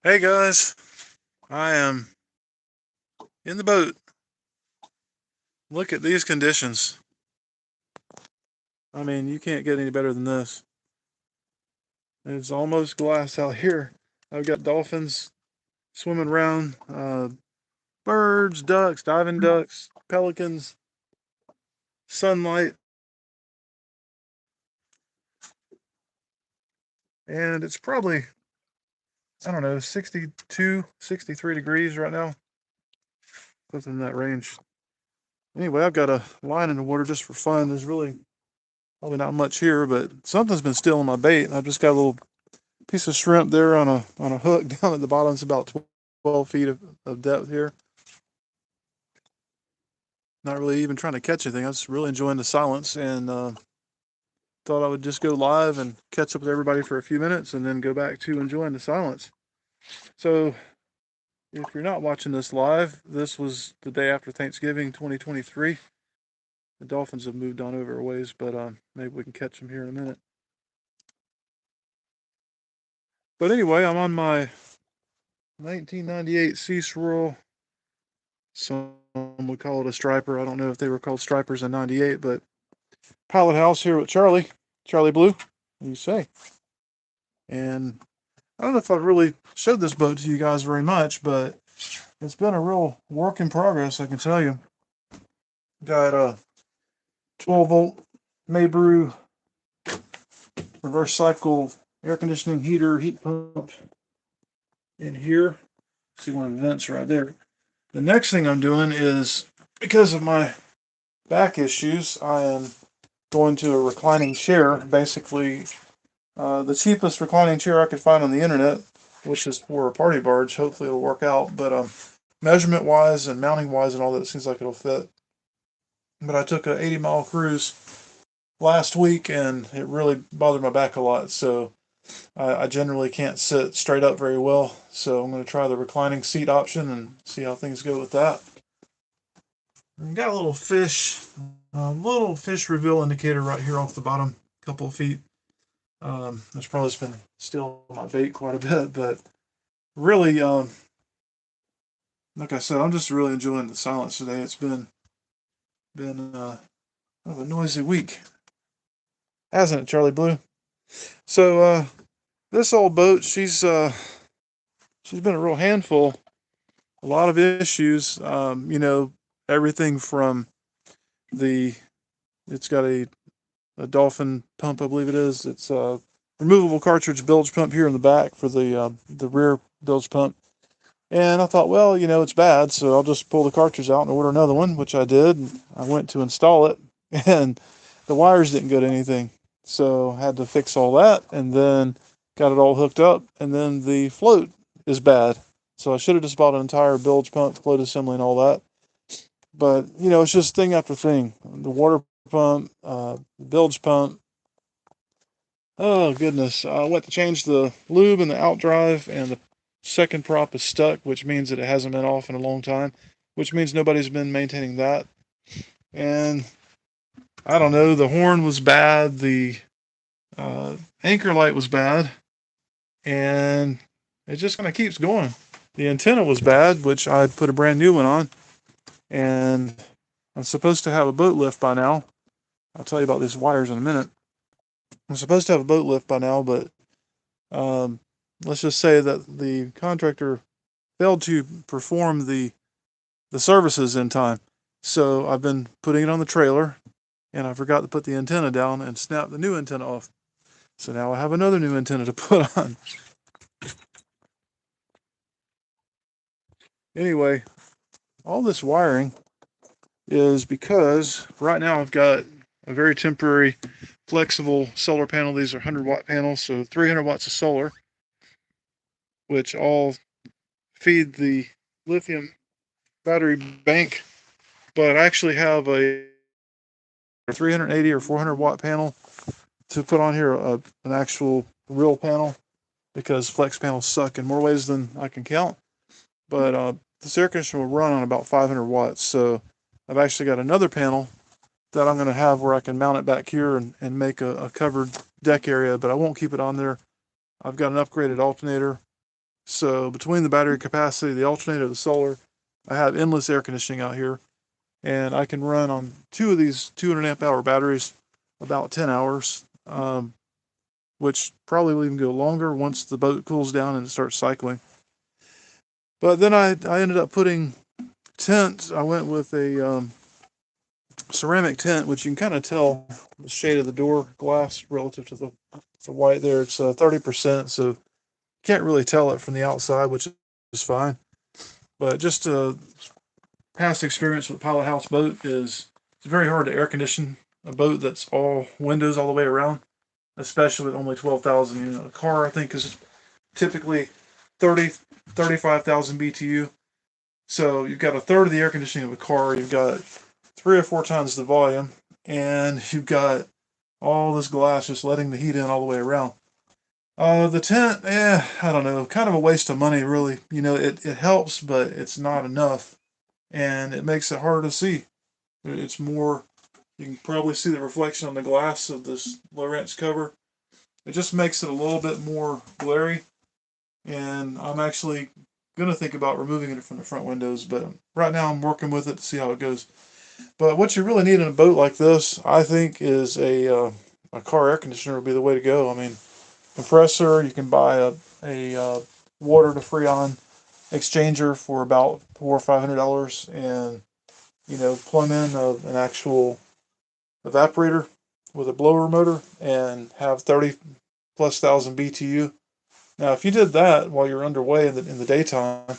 Hey guys, I am in the boat. Look at these conditions. I mean, you can't get any better than this. It's almost glass out here. I've got dolphins swimming around, birds, ducks, diving ducks, pelicans, sunlight, and it's probably, I don't know, 62, 63 degrees right now. Something in that range. Anyway, I've got a line in the water just for fun. There's really probably not much here, but something's been stealing my bait. I've just got a little piece of shrimp there on a hook down at the bottom. It's about 12 feet of depth here. Not really even trying to catch anything. I was really enjoying the silence and thought I would just go live and catch up with everybody for a few minutes and then go back to enjoying the silence. So if you're not watching this live, this was the day after Thanksgiving 2023. The Dolphins have moved on over a ways, but maybe we can catch them here in a minute. But anyway, I'm on my 1998 Seaswirl. Some would call it a striper. I don't know if they were called stripers in '98, but Pilothouse here with Charlie Blue. What do you say? And I don't know if I've really showed this boat to you guys very much, but it's been a real work in progress, I can tell you. Got a 12-volt Maybrew reverse cycle air conditioning heater, heat pump in here. See one of the vents right there. The next thing I'm doing is, because of my back issues, I am going to a reclining chair. Basically, the cheapest reclining chair I could find on the internet, which is for a party barge. Hopefully it'll work out. But measurement wise and mounting wise and all that, it seems like it'll fit. But I took an 80-mile cruise last week and it really bothered my back a lot. So I generally can't sit straight up very well. So I'm going to try the reclining seat option and see how things go with that. We've got a little fish reveal indicator right here off the bottom, a couple of feet. There's probably been stealing my bait quite a bit, but really, like I said, I'm just really enjoying the silence today. It's been kind of a noisy week, hasn't it, Charlie Blue? So this old boat, she's been a real handful. A lot of issues. Everything from the it's got a dolphin pump, I believe it is. It's a removable cartridge bilge pump here in the back for the rear bilge pump. And I thought, well, it's bad, so I'll just pull the cartridge out and order another one, which I did. I went to install it, and the wires didn't go to anything. So I had to fix all that, and then got it all hooked up, and then the float is bad. So I should have just bought an entire bilge pump, float assembly, and all that. But, it's just thing after thing. The water pump, bilge pump. Oh, goodness. I went to change the lube and the outdrive, and the second prop is stuck, which means that it hasn't been off in a long time, which means nobody's been maintaining that. And I don't know, the horn was bad, the anchor light was bad, and it just kind of keeps going. The antenna was bad, which I put a brand new one on, and I'm supposed to have a boat lift by now. I'll tell you about these wires in a minute. I'm supposed to have a boat lift by now, but let's just say that the contractor failed to perform the services in time. So I've been putting it on the trailer, and I forgot to put the antenna down and snap the new antenna off. So now I have another new antenna to put on. Anyway, all this wiring is because right now I've got a very temporary flexible solar panel. These are 100-watt panels, so 300 watts of solar, which all feed the lithium battery bank. But I actually have a 380 or 400-watt panel to put on here, an actual real panel, because flex panels suck in more ways than I can count. But this air conditioner will run on about 500 watts. So I've actually got another panel that I'm going to have where I can mount it back here and make a covered deck area, but I won't keep it on there. I've got an upgraded alternator So between the battery capacity, the alternator, the solar, I have endless air conditioning out here. And I can run on 2 of these 200 amp hour batteries about 10 hours, which probably will even go longer once the boat cools down and it starts cycling. But then I ended up putting tent. I went with a ceramic tent, which you can kind of tell the shade of the door glass relative to the white there. It's 30%, so you can't really tell it from the outside, which is fine. But just past experience with Pilothouse boat is it's very hard to air condition a boat that's all windows all the way around, especially with only 12,000. A car I think is typically 30, 35,000 BTU. So you've got a third of the air conditioning of a car. You've got 3 or 4 times the volume, and you've got all this glass just letting the heat in all the way around. The tent, I don't know, kind of a waste of money, really. It helps, but it's not enough, and it makes it harder to see. It's more, you can probably see the reflection on the glass of this Lowrance cover. It just makes it a little bit more glary, and I'm actually going to think about removing it from the front windows, but right now I'm working with it to see how it goes. But what you really need in a boat like this, I think, is a car air conditioner would be the way to go. I mean, compressor, you can buy a water to Freon exchanger for about $400 or $500, and plumb in an actual evaporator with a blower motor and have 30 plus thousand BTU. Now, if you did that while you're underway in the daytime,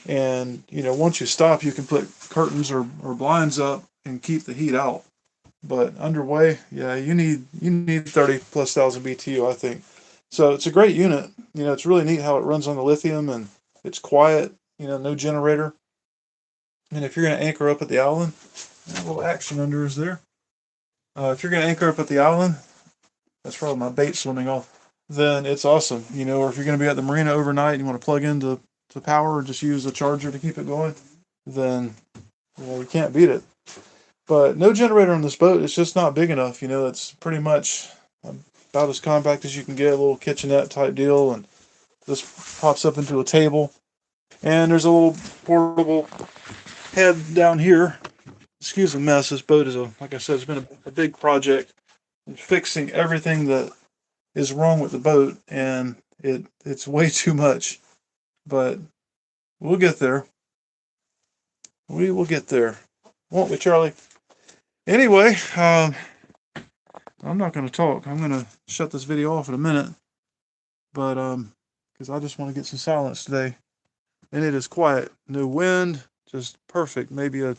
and once you stop, you can put curtains or blinds up and keep the heat out. But underway, yeah, you need 30 plus thousand BTU, I think. So it's a great unit. It's really neat how it runs on the lithium, and it's quiet. No generator. And if you're going to anchor up at the island, a little action under is there. If you're going to anchor up at the island, that's probably my bait swimming off. Then it's awesome. Or if you're going to be at the marina overnight and you want to plug into power or just use a charger to keep it going, then you can't beat it. But no generator on this boat. It's just not big enough. It's pretty much about as compact as you can get, a little kitchenette type deal, and this pops up into a table. And there's a little portable head down here. Excuse the mess. This boat is like I said, it's been a big project in fixing everything that is wrong with the boat, and it's way too much. But we'll get there. We will get there. Won't we, Charlie? Anyway, I'm not going to talk. I'm going to shut this video off in a minute. But, because I just want to get some silence today. And it is quiet. No wind. Just perfect. Maybe a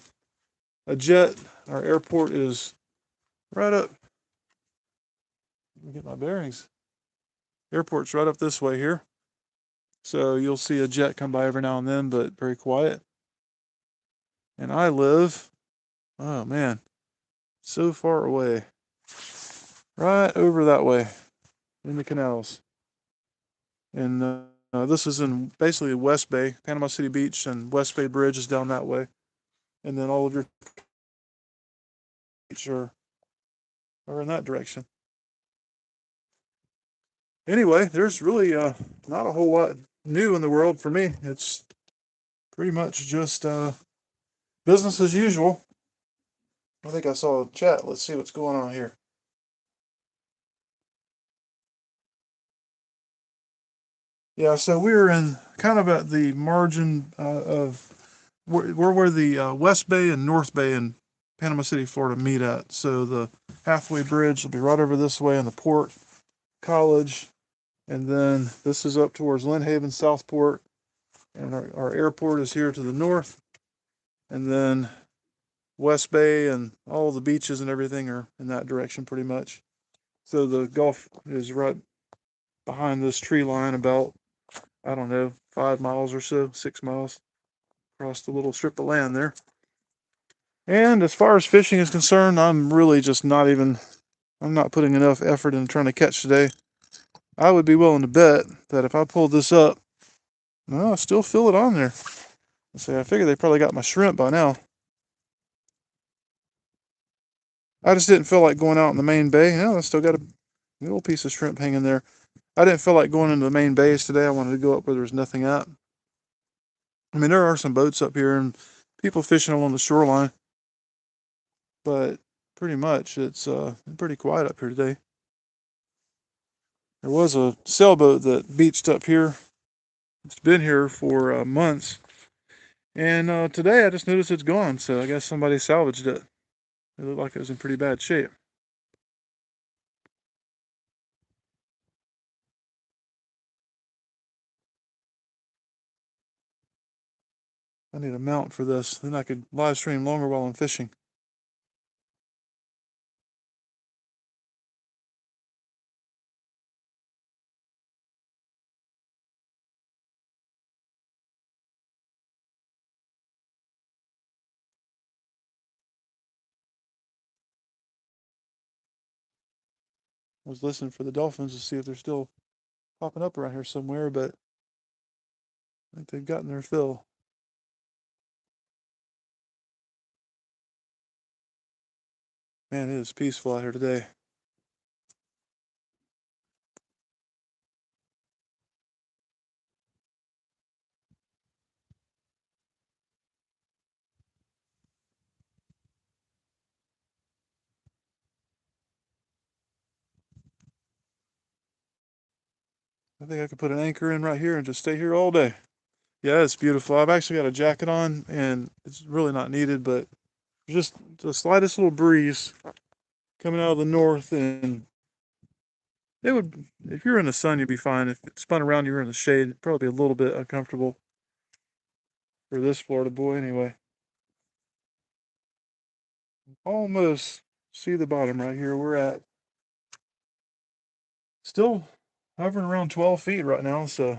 jet. Our airport is right up. Let me get my bearings. Airport's right up this way here. So you'll see a jet come by every now and then, but very quiet. And I live, oh man, so far away. Right over that way in the canals. And this is in basically West Bay, Panama City Beach, and West Bay Bridge is down that way. And then all of your beach are in that direction. Anyway, there's really not a whole lot new in the world for me. It's pretty much just business as usual. I think I saw a chat. Let's see what's going on here. Yeah, so we're in kind of at the margin of where the West Bay and North Bay in Panama City, Florida meet at. So the halfway bridge will be right over this way in the port, college, and then this is up towards Lynn Haven, Southport, and our airport is here to the north, and then West Bay and all the beaches and everything are in that direction pretty much. So the Gulf is right behind this tree line about, I don't know, 5 miles or so, 6 miles across the little strip of land there. And as far as fishing is concerned, I'm really just I'm not putting enough effort in trying to catch today. I would be willing to bet that if I pulled this up, I still feel it on there. So I figure they probably got my shrimp by now. I just didn't feel like going out in the main bay. I still got a little piece of shrimp hanging there. I didn't feel like going into the main bays today. I wanted to go up where there's nothing at. I mean, there are some boats up here and people fishing along the shoreline, but pretty much it's pretty quiet up here today. There was a sailboat that beached up here. It's been here for months, and today I just noticed it's gone. So I guess somebody salvaged it. It looked like it was in pretty bad shape. I need a mount for this. Then I could live stream longer while I'm fishing. I was listening for the dolphins to see if they're still popping up around here somewhere, but I think they've gotten their fill. Man, it is peaceful out here today. I think I could put an anchor in right here and just stay here all day. Yeah, it's beautiful. I've actually got a jacket on, and it's really not needed, but just the slightest little breeze coming out of the north, and it would, if you're in the sun, you'd be fine. If it spun around, you were in the shade, it'd probably be a little bit uncomfortable for this Florida boy anyway. Almost see the bottom right here. We're at still hovering around 12 feet right now, so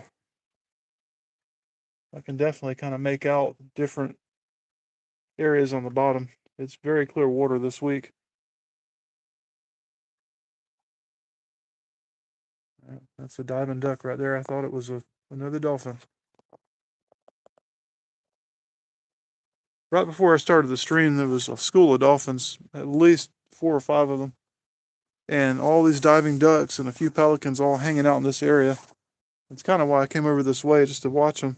I can definitely kind of make out different areas on the bottom. It's very clear water this week. That's a diving duck right there. I thought it was another dolphin. Right before I started the stream, there was a school of dolphins, at least 4 or 5 of them, and all these diving ducks and a few pelicans all hanging out in this area. That's kind of why I came over this way, just to watch them.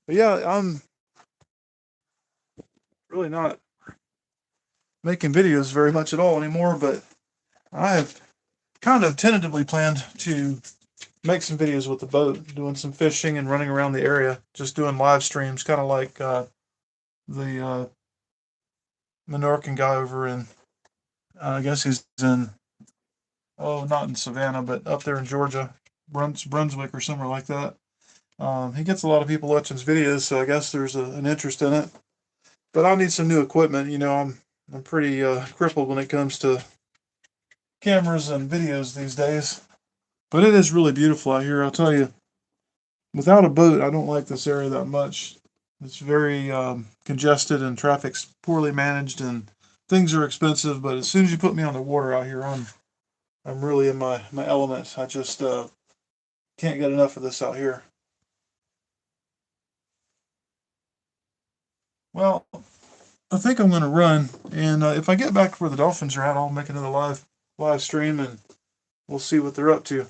But yeah, I'm really not making videos very much at all anymore, but I have kind of tentatively planned to make some videos with the boat, doing some fishing and running around the area, just doing live streams, kind of like the Menorcan guy over in, I guess he's in, oh, not in Savannah, but up there in Georgia, Brunswick or somewhere like that. He gets a lot of people watching his videos, so I guess there's an interest in it. But I'll need some new equipment. You know, I'm pretty crippled when it comes to cameras and videos these days. But it is really beautiful out here. I'll tell you, without a boat, I don't like this area that much. It's very congested and traffic's poorly managed and things are expensive. But as soon as you put me on the water out here, I'm really in my element. I just can't get enough of this out here. Well, I think I'm going to run, and if I get back to where the dolphins are at, I'll make another live stream, and we'll see what they're up to.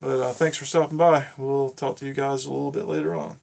But thanks for stopping by. We'll talk to you guys a little bit later on.